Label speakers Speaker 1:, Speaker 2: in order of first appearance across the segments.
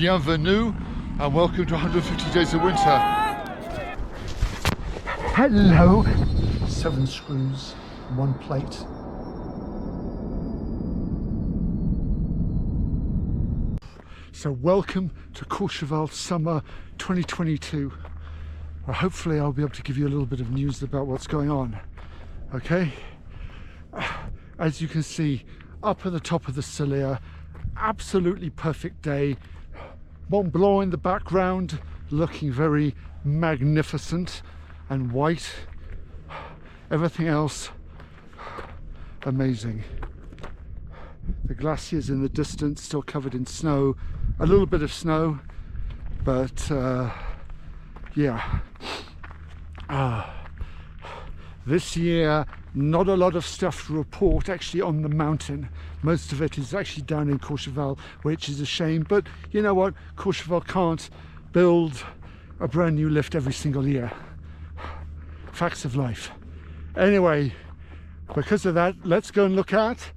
Speaker 1: bienvenue and welcome to 150 Days of Winter.
Speaker 2: Hello! 7 screws, 1 plate. So welcome to Courchevel Summer 2022. Well, hopefully I'll be able to give you a little bit of news about what's going on. Okay? As you can see, up at the top of the Saulire, absolutely perfect day. Mont Blanc in the background, looking very magnificent and white. Everything else, amazing. The glaciers in the distance, still covered in snow. A little bit of snow, but yeah. This year, not a lot of stuff to report actually on the mountain. Most of it is actually down in Courchevel, which is a shame, but you know what? Courchevel can't build a brand new lift every single year. Facts of life. Anyway, because of that, let's go and look at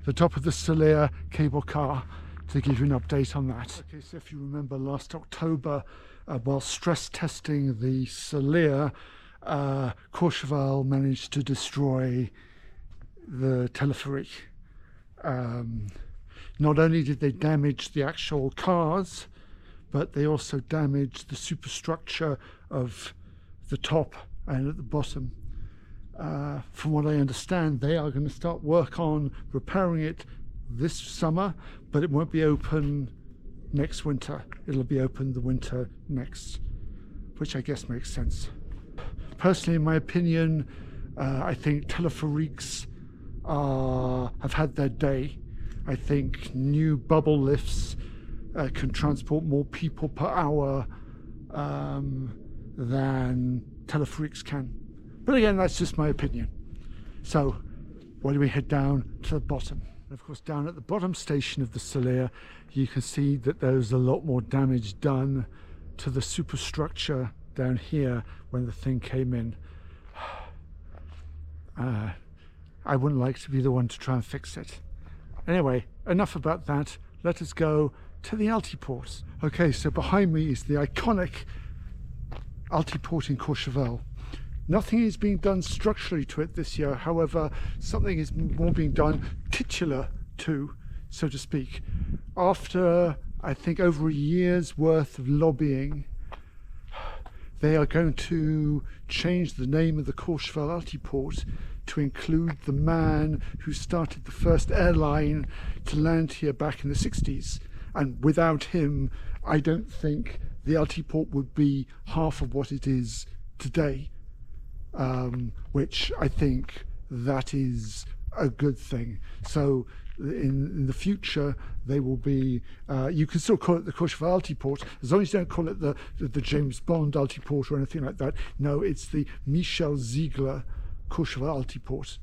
Speaker 2: the top of the Saulire cable car to give you an update on that. Okay, so if you remember last October, while stress testing the Saulire, Courchevel managed to destroy the telepherique. Not only did they damage the actual cars, but they also damaged the superstructure of the top and at the bottom. From what I understand, they are going to start work on repairing it this summer, but it won't be open next winter. It'll be open the winter next, which I guess makes sense. Personally, in my opinion, I think telepheriques have had their day. I think new bubble lifts can transport more people per hour than telepheriques can. But again, that's just my opinion. So why do we head down to the bottom? And of course, down at the bottom station of the Saulire, you can see that there's a lot more damage done to the superstructure down here when the thing came in. I wouldn't like to be the one to try and fix it. Anyway, enough about that. Let us go to the altiport. Okay, so behind me is the iconic altiport in Courchevel. Nothing is being done structurally to it this year. However, something is more being done titular to, so to speak. After, I think, over a year's worth of lobbying, they are going to change the name of the Courchevel altiport to include the man who started the first airline to land here back in the 60s. And without him, I don't think the altiport would be half of what it is today, which I think that is a good thing. So in the future, they will be, you can still call it the Courchevel altiport, as long as you don't call it the James Bond altiport or anything like that. No, it's the Michel Ziegler Courchevel altiport.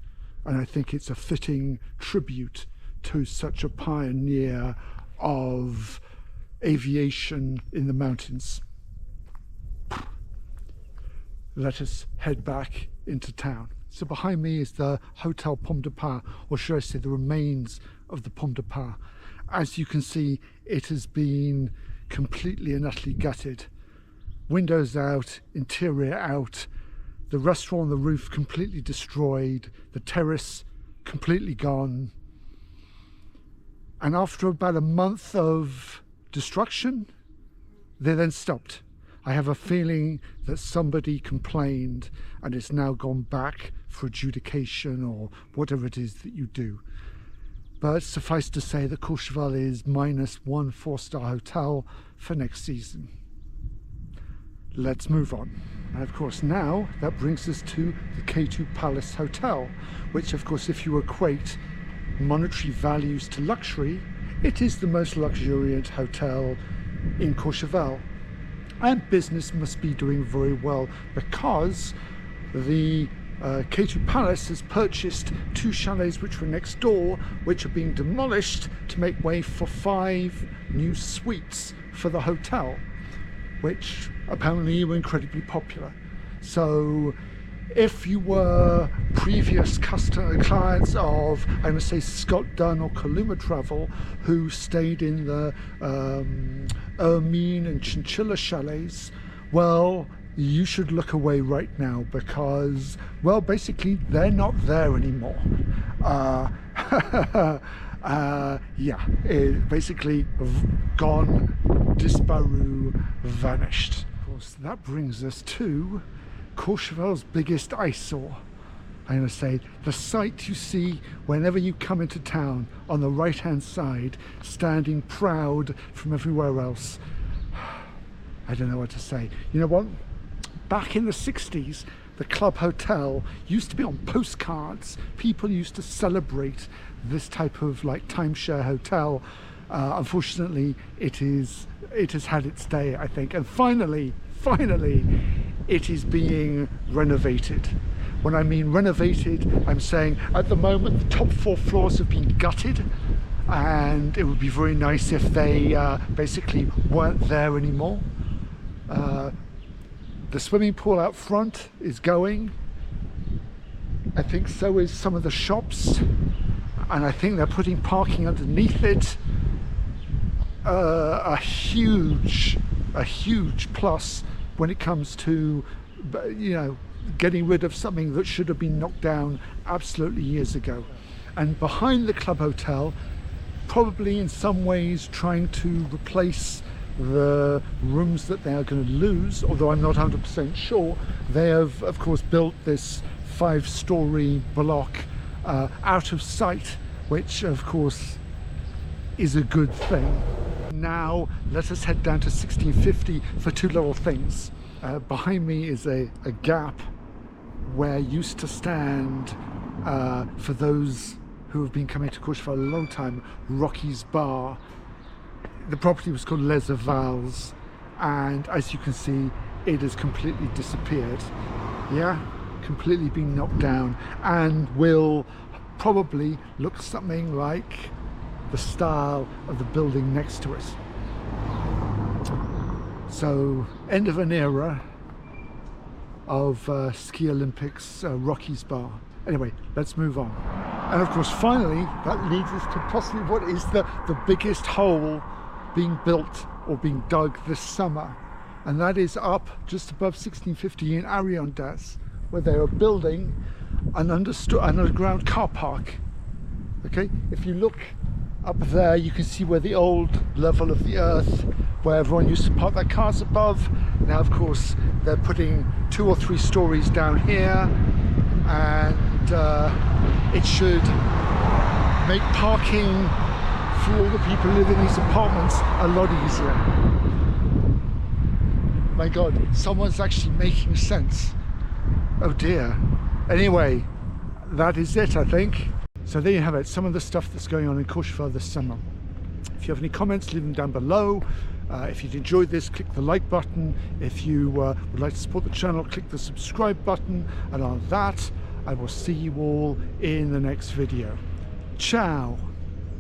Speaker 2: And I think it's a fitting tribute to such a pioneer of aviation in the mountains. Let us head back into town. So behind me is the Hotel Pomme de Pin, or should I say the remains of the Pomme de Pin. As you can see, it has been completely and utterly gutted. Windows out, interior out, the restaurant on the roof completely destroyed, the terrace completely gone. And after about a month of destruction, they then stopped. I have a feeling that somebody complained and it's now gone back for adjudication or whatever it is that you do. But suffice to say that Courchevel is minus 1 4-star hotel for next season. Let's move on. And of course now that brings us to the K2 Palace Hotel, which of course if you equate monetary values to luxury, it is the most luxuriant hotel in Courchevel. And business must be doing very well because the K2 Palace has purchased 2 chalets which were next door, which are being demolished to make way for 5 new suites for the hotel, which apparently were incredibly popular. So if you were previous clients of, I'm going to say, Scott Dunn or Kaluma Travel, who stayed in the Ermine and Chinchilla chalets, well, you should look away right now because, well, basically they're not there anymore. Yeah, basically gone, disparu, vanished. Of course, that brings us to Courchevel's biggest eyesore. I'm going to say the sight you see whenever you come into town on the right hand side, standing proud from everywhere else. I don't know what to say. You know what? Back in the 60s, the Club Hotel used to be on postcards. People used to celebrate this type of like timeshare hotel. Unfortunately, it has had its day, I think. And finally, it is being renovated. When I mean renovated, I'm saying at the moment the top 4 floors have been gutted, and it would be very nice if they basically weren't there anymore. The swimming pool out front is going. I think so is some of the shops, and I think they're putting parking underneath it. A huge plus when it comes to, you know, getting rid of something that should have been knocked down absolutely years ago. And behind the Club Hotel, probably in some ways trying to replace the rooms that they are going to lose, although I'm not 100% sure, they have of course built this 5-story block out of sight, which of course is a good thing. Now let us head down to 1650 for 2 little things. Behind me is a gap where used to stand, for those who have been coming to Courchevel a long time, Rocky's Bar. The property was called Les Avals, and as you can see, it has completely disappeared. Yeah, completely been knocked down, and will probably look something like the style of the building next to it. So, end of an era of Ski Olympics, Rocky's Bar. Anyway, let's move on. And of course, finally, that leads us to possibly what is the biggest hole being built or being dug this summer, and that is up just above 1650 in Ariondaz, where they are building an underground car park. Okay, if you look up there, you can see where the old level of the earth, where everyone used to park their cars above. Now, of course, they're putting 2 or 3 stories down here, and it should make parking for all the people who live in these apartments a lot easier. My God, someone's actually making sense. Oh dear. Anyway, that is it, I think. So there you have it, some of the stuff that's going on in Courchevel this summer. If you have any comments, leave them down below. If you'd enjoyed this, click the like button. If you would like to support the channel, click the subscribe button. And on that, I will see you all in the next video. Ciao.